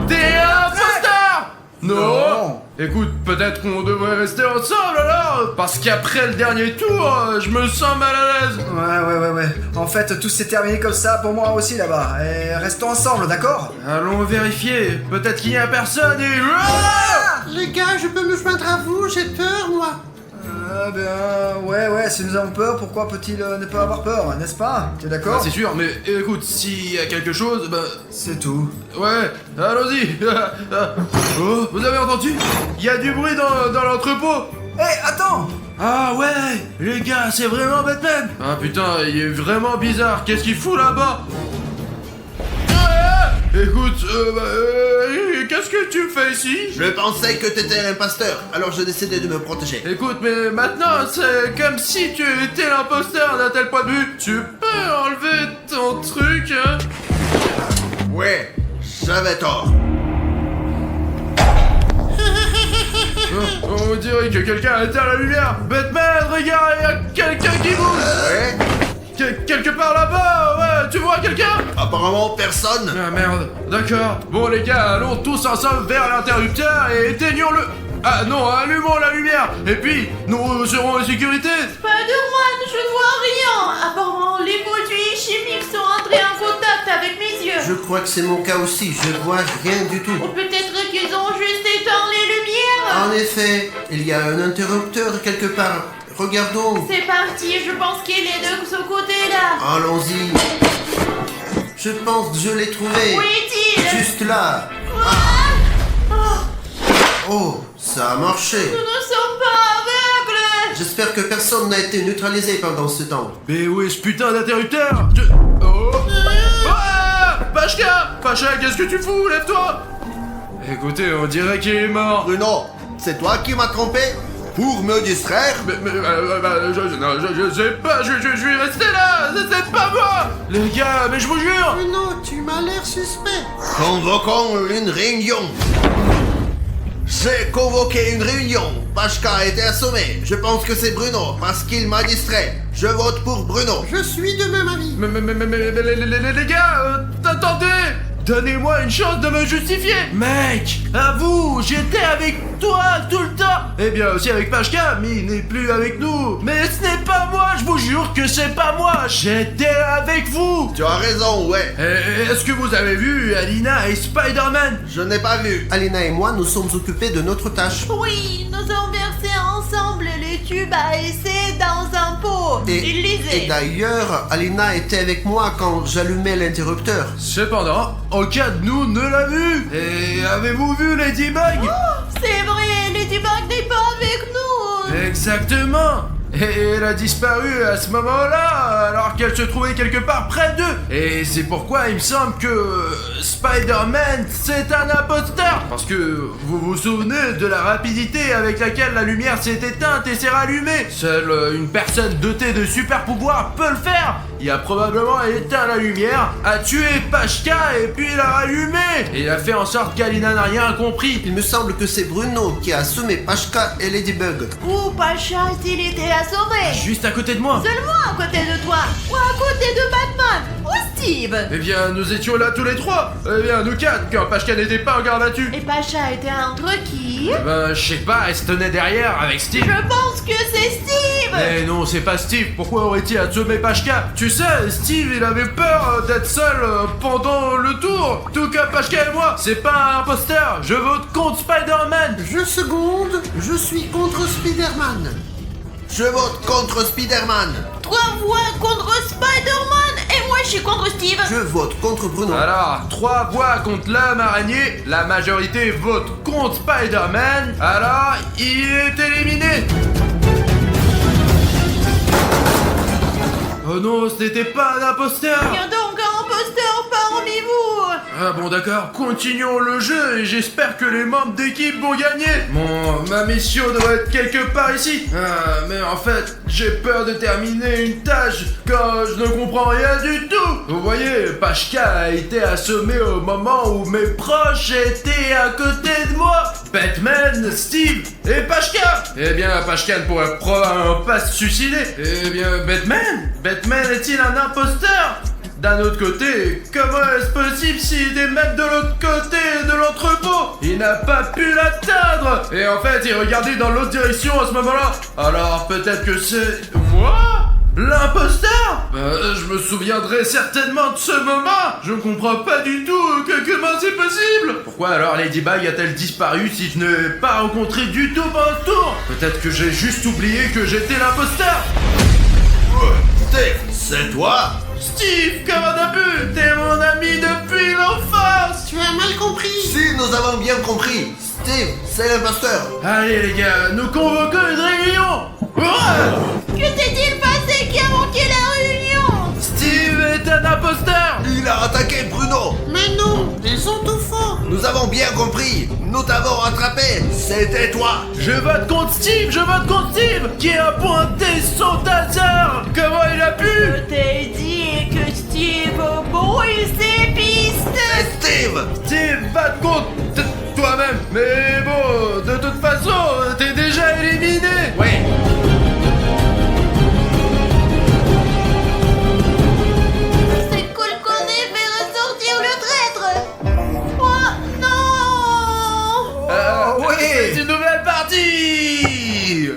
t'es un imposteur! Non. Écoute, peut-être qu'on devrait rester ensemble alors. Parce qu'après le dernier tour, je me sens mal à l'aise. Ouais. En fait, tout s'est terminé comme ça pour moi aussi là-bas. Et restons ensemble, d'accord? Allons vérifier. Peut-être qu'il n'y a personne et... Ah Les gars, je peux me joindre à vous, j'ai peur, moi. Ah ben, ouais, si nous avons peur, pourquoi peut-il ne pas avoir peur, n'est-ce pas? Tu es d'accord? C'est sûr, mais écoute, s'il y a quelque chose, bah... C'est tout. Ouais, allons-y. Oh, vous avez entendu? Il y a du bruit dans l'entrepôt. Hé, attends! Ah ouais, les gars, c'est vraiment Batman. Ah putain, il est vraiment bizarre. Qu'est-ce qu'il fout là-bas? Écoute, qu'est-ce que tu fais ici? Je pensais que t'étais l'imposteur, alors j'ai décidé de me protéger. Écoute, mais maintenant, c'est comme si tu étais l'imposteur d'un tel point de vue. Tu peux enlever ton truc, hein? Ouais, j'avais tort. On dirait que quelqu'un a éteint la lumière. Batman, regarde, il y a quelqu'un qui bouge. Ouais? Quelque part là-bas, ouais, tu vois quelqu'un? Apparemment personne. Ah merde, d'accord. Bon les gars, allons tous ensemble vers l'interrupteur et éteignons le... Ah non, allumons la lumière. Et puis, nous serons en sécurité. Spider-Man, je ne vois rien. Apparemment, les produits chimiques sont entrés en contact avec mes yeux. Je crois que c'est mon cas aussi, je vois rien du tout. Ou peut-être qu'ils ont juste éteint les lumières. En effet, il y a un interrupteur quelque part. Regardons. C'est parti, je pense qu'il est de ce côté-là. Allons-y. Je pense que je l'ai trouvé. Où est-il? Juste là. Oh, ça a marché. Nous ne sommes pas aveugles. J'espère que personne n'a été neutralisé pendant ce temps. Mais où est ce putain d'interrupteur? Oh Ah Pachka, qu'est-ce que tu fous? Lève-toi. Écoutez, on dirait qu'il est mort. Bruno, c'est toi qui m'as trompé? Pour me distraire? Je sais pas, je vais rester là, c'est pas moi. Les gars, mais je vous jure. Bruno, tu m'as l'air suspect. Convoquons une réunion. J'ai convoqué une réunion. Pachka a été assommé. Je pense que c'est Bruno, parce qu'il m'a distrait. Je vote pour Bruno. Je suis de même avis. Mais les gars, attendez. Donnez-moi une chance de me justifier. Mec, avoue, j'étais avec toi tout le temps. Eh bien aussi avec Pachka, mais il n'est plus avec nous. Mais ce n'est pas moi, je vous jure que c'est pas moi. J'étais avec vous. Tu as raison, ouais. Est-ce que vous avez vu Alina et Spider-Man? Je n'ai pas vu. Alina et moi nous sommes occupés de notre tâche. Oui, nous avons versé ensemble les tubes à essai dans un pot. Il Et lisait. d'ailleurs, Alina était avec moi quand j'allumais l'interrupteur. Cependant, aucun de nous ne l'a vu. Et avez-vous vu Ladybug? C'est vrai, Ladybug n'est pas avec nous. Exactement. Et elle a disparu à ce moment-là, alors qu'elle se trouvait quelque part près d'eux. Et c'est pourquoi il me semble que Spider-Man, c'est un imposteur. Parce que vous vous souvenez de la rapidité avec laquelle la lumière s'est éteinte et s'est rallumée. Seule une personne dotée de super pouvoirs peut le faire. Il a probablement éteint la lumière, a tué Pachka et puis l'a rallumé. Et il a fait en sorte qu'Alina n'a rien compris. Il me semble que c'est Bruno qui a assommé Pachka et Ladybug. Où Pacha a-t-il été assommé? Juste à côté de moi. Seulement à côté de toi. Ou à côté de Batman. Ou Steve. Eh bien, nous étions là tous les trois. Eh bien, nous quatre, quand Pachka n'était pas en garde à vue. Et Pacha était entre qui? Ben, je sais pas, elle se tenait derrière avec Steve. Je pense que c'est Steve. Eh non, c'est pas Steve. Pourquoi aurait-il assommé Pachka? Tu sais, Steve, il avait peur d'être seul pendant le tour. Tout comme Pachka et moi. C'est pas un imposteur. Je vote contre Spider-Man. Je seconde, je suis contre Spider-Man. Je vote contre Spider-Man. 3 voix contre Spider-Man. Et moi, je suis contre Steve. Je vote contre Bruno. Alors, 3 voix contre l'homme araignée. La majorité vote contre Spider-Man. Alors, il est éliminé. Oh non, ce n'était pas un imposteur. Il y a donc un imposteur parmi vous. Ah bon d'accord, continuons le jeu et j'espère que les membres d'équipe vont gagner. Ma mission doit être quelque part ici. Mais en fait, j'ai peur de terminer une tâche quand je ne comprends rien du tout. Vous voyez, Pashka a été assommé au moment où mes proches étaient à côté de moi. Batman, Steve et Pashka. Eh bien, Pashka ne pourrait probablement pas se suicider. Eh bien, Batman est-il un imposteur? D'un autre côté, comment est-ce possible s'il est même de l'autre côté de l'entrepôt? Il n'a pas pu l'atteindre. Et en fait, il regardait dans l'autre direction à ce moment-là. Alors peut-être que c'est moi l'imposteur? Je me souviendrai certainement de ce moment. Je ne comprends pas du tout comment c'est possible. Pourquoi alors Ladybug a-t-elle disparu si je n'ai pas rencontré du tout pendant ce tour? Peut-être que j'ai juste oublié que j'étais l'imposteur. Steve, c'est toi? Steve, comment t'as pu? T'es mon ami depuis l'enfance. Tu as mal compris. Si, nous avons bien compris. Steve, c'est l'imposteur. Allez les gars, nous convoquons une réunion. Ouais. Que s'est-il passé qui a manqué la réunion? Steve est un imposteur. Il a attaqué Bruno. Mais non, ils ont tout faux. Nous avons bien compris. Nous t'avons rattrapé. C'était toi. Je vote contre Steve, qui a pointé son taser. Comment il a pu? Je t'ai dit que Steve brouille ses pistes. C'est Steve. Steve, vote contre toi-même. Mais bon, de toute façon, t'es déjà éliminé. Ouais. C'est cool qu'on ait fait ressortir le traître. Oh non. Oui. C'est une nouvelle partie.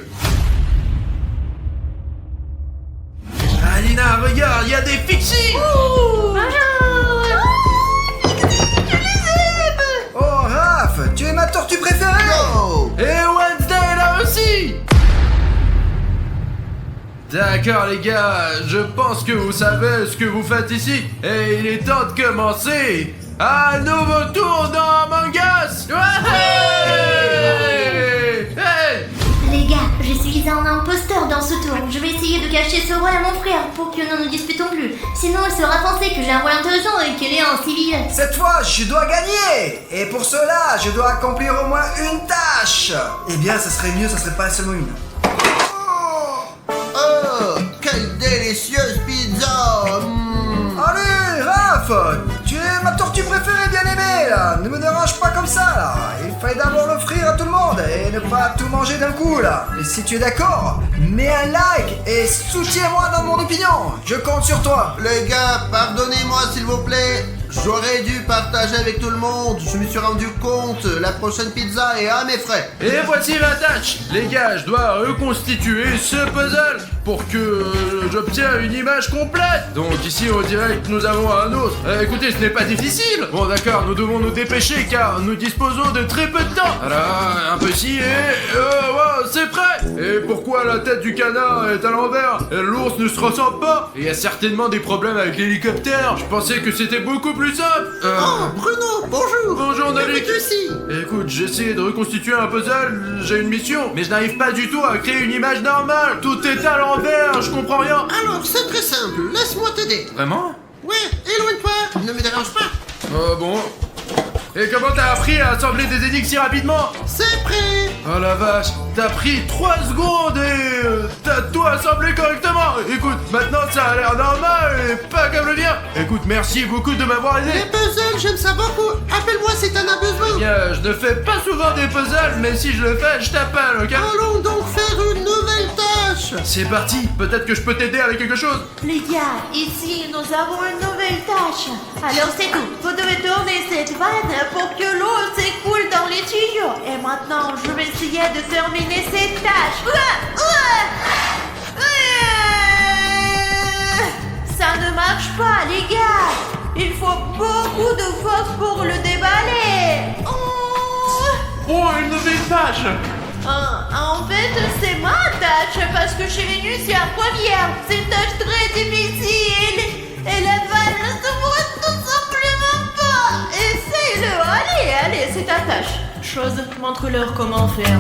Alina, regarde, il y a des fixies. Oh, Raph, tu es ma tortue préférée. Oh. Et Wednesday là aussi. D'accord les gars, je pense que vous savez ce que vous faites ici. Et il est temps de commencer un nouveau tour dans Among Us. Hey. Les gars, je suis un imposteur dans ce tour. Je vais essayer de cacher ce rôle à mon frère pour que nous ne nous disputons plus. Sinon, il sera pensé que j'ai un rôle intéressant et qu'il est un civil. Cette fois, je dois gagner. Et pour cela, je dois accomplir au moins une tâche. Eh bien, ça serait mieux, ça serait pas seulement une. Oh, quelle délicieuse pizza. Allez, Raph, tu es ma tortue préférée bien aimée, là. Ne me dérange pas comme ça, là. Il fallait d'abord l'offrir à tout le monde et ne pas tout manger d'un coup, là. Et si tu es d'accord, mets un like et soutiens-moi dans mon opinion. Je compte sur toi. Les gars, pardonnez-moi s'il vous plaît. J'aurais dû partager avec tout le monde. Je me suis rendu compte. La prochaine pizza est à mes frais. Et voici la tâche. Les gars, je dois reconstituer ce puzzle pour que j'obtienne une image complète. Donc ici on dirait que nous avons un autre. Écoutez, ce n'est pas difficile. Bon d'accord, nous devons nous dépêcher car nous disposons de très peu de temps. Voilà, un peu ici et... wow, c'est prêt. Et pourquoi la tête du canard est à l'envers et l'ours ne se ressemble pas? Il y a certainement des problèmes avec l'hélicoptère. Je pensais que c'était beaucoup plus simple. Oh, Bruno, bonjour. Bonjour Que Nalik. fais-tu ici? Écoute, j'ai essayé de reconstituer un puzzle, j'ai une mission, mais je n'arrive pas du tout à créer une image normale. Tout est à l'envers, je comprends rien. Alors, c'est très simple. Laisse-moi t'aider. Vraiment? Ouais, éloigne-toi. Ne me dérange pas. Bon. Et comment t'as appris à assembler des énigmes si rapidement? C'est prêt. Oh la vache, t'as pris 3 secondes et t'as tout assemblé correctement. Écoute, maintenant ça a l'air normal et pas comme le mien. Écoute, merci beaucoup de m'avoir aidé. Les puzzles, j'aime ça beaucoup. Appelle-moi si t'en as besoin. Bien, je ne fais pas souvent des puzzles, mais si je le fais, je t'appelle, ok? Allons donc faire une nouvelle tâche. C'est parti, peut-être que je peux t'aider avec quelque chose. Les gars, ici nous avons une nouvelle tâche. Alors c'est tout. Vous devez tourner cette vanne pour que l'eau s'écoule dans les tuyaux. Et maintenant, je vais essayer de terminer cette tâche. Ça ne marche pas, les gars. Il faut beaucoup de force pour le déballer. Oh, une nouvelle tâche. En fait, c'est ma tâche parce que je suis venue sur la première. C'est une tâche très difficile. Et la vanne ne s'ouvre tout simplement pas. Essaye-le. Allez, c'est ta tâche. Chose, montre-leur comment faire.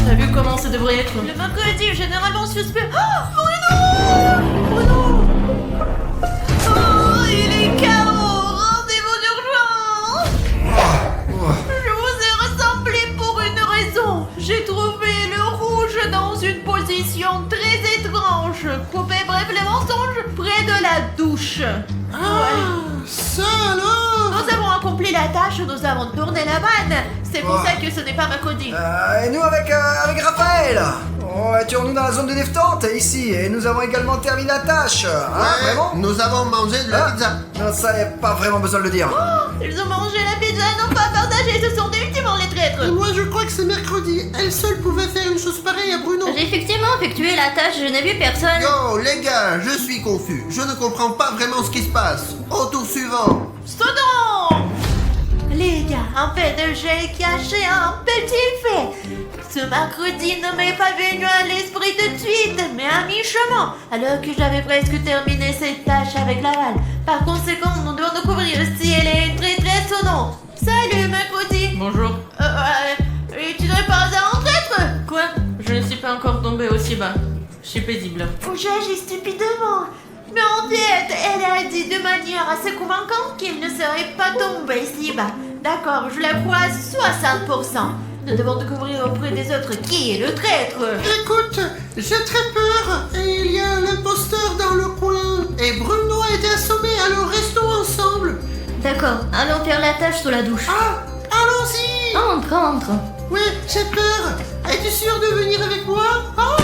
T'as vu comment Normalement, ça devrait être... Le mercredi est généralement suspect. Oh, Bruno! Oh, il est KO! Rendez-vous d'urgence! Je vous ai rassemblé pour une raison. J'ai trouvé le rouge dans une position très étrange. Coupez bref les mensonges près de la douche. Ça alors? Nous avons accompli la tâche, nous avons tourné la vanne. C'est pour ça que ce n'est pas mercredi. Et nous avec Raphaël. Oh, étions-nous dans la zone de détente ici, et nous avons également terminé la tâche. Vraiment? Nous avons mangé de la pizza. Non, ça y a pas vraiment besoin de le dire. Ils ont mangé la pizza, non pas partagé, ce sont définitivement les traîtres. Et moi je crois que c'est mercredi. Elle seule pouvait faire une chose pareille à Bruno. J'ai effectivement effectué la tâche, je n'ai vu personne. Yo, les gars, je suis confus. Je ne comprends pas vraiment ce qui se passe. Au tour suivant. Stodon! Les gars, en fait, j'ai caché un petit fait. Ce mercredi ne m'est pas venu à l'esprit tout de suite, mais à mi-chemin, alors que j'avais presque terminé cette tâche avec Laval. Par conséquent, nous devons découvrir si elle est une traîtresse ou non. Salut, mercredi! Bonjour. Et tu n'es pas un traître? Quoi? Je ne suis pas encore tombée aussi bas. Je suis paisible. J'agis stupidement. Mais en fait, elle a dit de manière assez convaincante qu'elle ne serait pas tombée si bas. D'accord, je la crois à 60%. Nous devons découvrir auprès des autres qui est le traître. Écoute, j'ai très peur. Et il y a un imposteur dans le coin. Et Bruno a été assommé, alors restons ensemble. D'accord, allons faire la tâche sous la douche. Ah, allons-y. Entre. Oui, j'ai peur. Es-tu sûr de venir avec moi? Ah!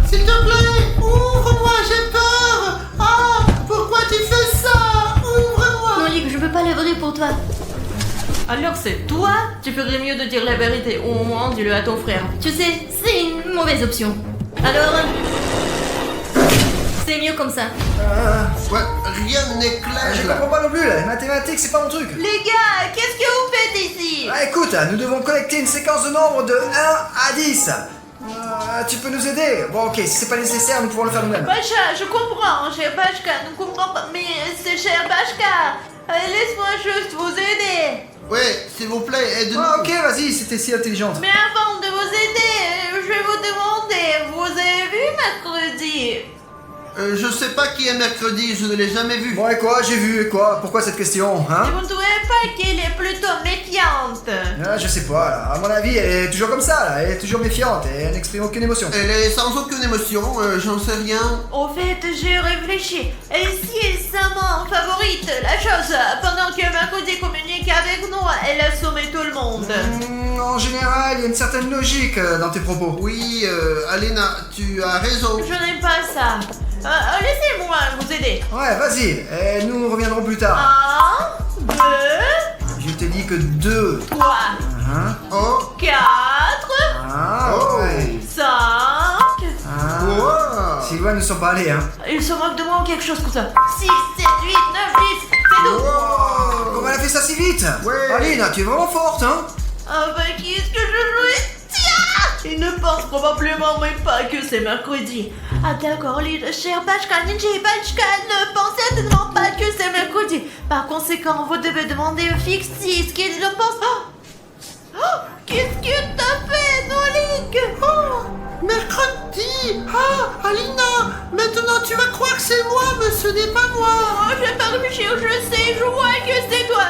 S'il te plaît, ouvre-moi, j'ai peur. Ah, pourquoi tu fais ça? Ouvre-moi. Non, Lick, je peux pas l'ouvrir pour toi. Alors c'est toi? Tu ferais mieux de dire la vérité, ou au moins dis-le à ton frère. Tu sais, c'est une mauvaise option. Alors... c'est mieux comme ça. Ouais, rien n'est clair Je là. comprends pas non plus, là. Les mathématiques, c'est pas mon truc. Les gars, qu'est-ce que vous faites ici? Écoute, nous devons collecter une séquence de nombres de 1 à 10. Tu peux nous aider? Bon, ok, si c'est pas nécessaire, nous pouvons le faire nous-mêmes. Bacha, je comprends, cher Bachka, ne comprends pas, mais c'est cher Bachka. Laisse-moi juste vous aider. Ouais, s'il vous plaît, aide-nous. Ah, ok, vas-y, c'était si intelligente. Mais avant de vous aider, je vais vous demander, vous avez vu mercredi? Je sais pas qui est mercredi, je ne l'ai jamais vu. Bon, et quoi? J'ai vu, et quoi? Pourquoi cette question, hein? Vous ne trouvez pas qu'elle est plutôt méfiante? Je sais pas, là. À mon avis, elle est toujours comme ça, là. Elle est toujours méfiante et elle n'exprime aucune émotion. Elle est sans aucune émotion, j'en sais rien. Au fait, j'ai réfléchi. Et si elle s'amant favorite la chose, pendant que mercredi communique avec nous, elle assommait tout le monde. En général, il y a une certaine logique dans tes propos. Oui, Alena, tu as raison. Je n'aime pas ça. Laissez-moi vous aider. Ouais, vas-y, et nous reviendrons plus tard. 1, 2, Je t'ai dit que 2. 3, Hein? Oh, 4, Ah, Oh. ouais. 5. Ah. wow. Sylvain ne sont pas allés, hein. Il se moque de moi ou quelque chose comme ça. 6, 7, 8, 9, 10. C'est tout. Wow. Comment elle a fait ça si vite? Ouais. Alina, tu es vraiment forte, hein? Avec qui est-ce que je jouais? Tiens! Il ne pense probablement même pas que c'est mercredi. Ah d'accord, les chers Bachka, Ninja et Bachka ne pensent certainement pas que c'est mercredi. Par conséquent, vous devez demander au Fixie ce qu'il en pense. Qu'est-ce que t'as fait, Nolik? Mercredi. Ah, Alina, maintenant tu vas croire que c'est moi, mais ce n'est pas moi. Oh, je vais pas réfléchir, je sais, je vois que c'est toi.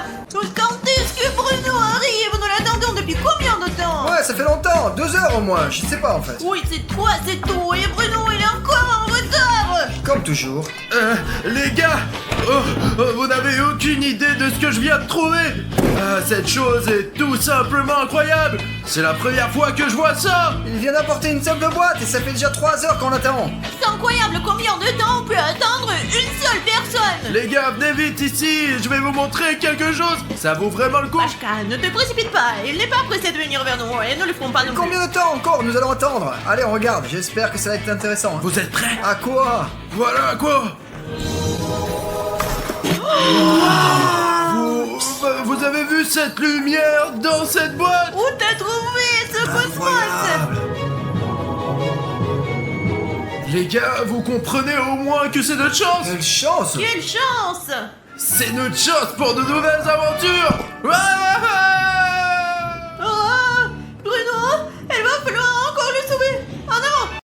Quand est-ce que Bruno arrive? Nous l'attendons depuis combien de temps? Ouais, ça fait longtemps, 2 heures au moins, je sais pas en fait. Oui, c'est toi, c'est tout. Et Bruno, il est encore en retard. Comme toujours. Les gars, vous n'avez aucune idée de ce que je viens de trouver. Cette chose est tout simplement incroyable. C'est la première fois que je vois ça. Il vient d'apporter une simple boîte et ça fait déjà 3 heures qu'on l'attend. C'est incroyable combien de temps on peut attendre une seule personne. Les gars, venez vite ici, je vais vous montrer quelque chose. Ça vaut vraiment le coup. Bachka, ne te précipite pas. Il n'est pas pressé de venir vers nous et ne le ferons pas non plus. Combien de temps encore nous allons attendre? Allez, on regarde, j'espère que ça va être intéressant. hein. Vous êtes prêts? À quoi? Voilà quoi. Vous avez vu cette lumière dans cette boîte? Où t'as trouvé ce cosmos? Les gars, vous comprenez au moins que c'est notre chance. Quelle chance! Quelle chance! C'est notre chance pour de nouvelles aventures. Ouais, ouais, ouais.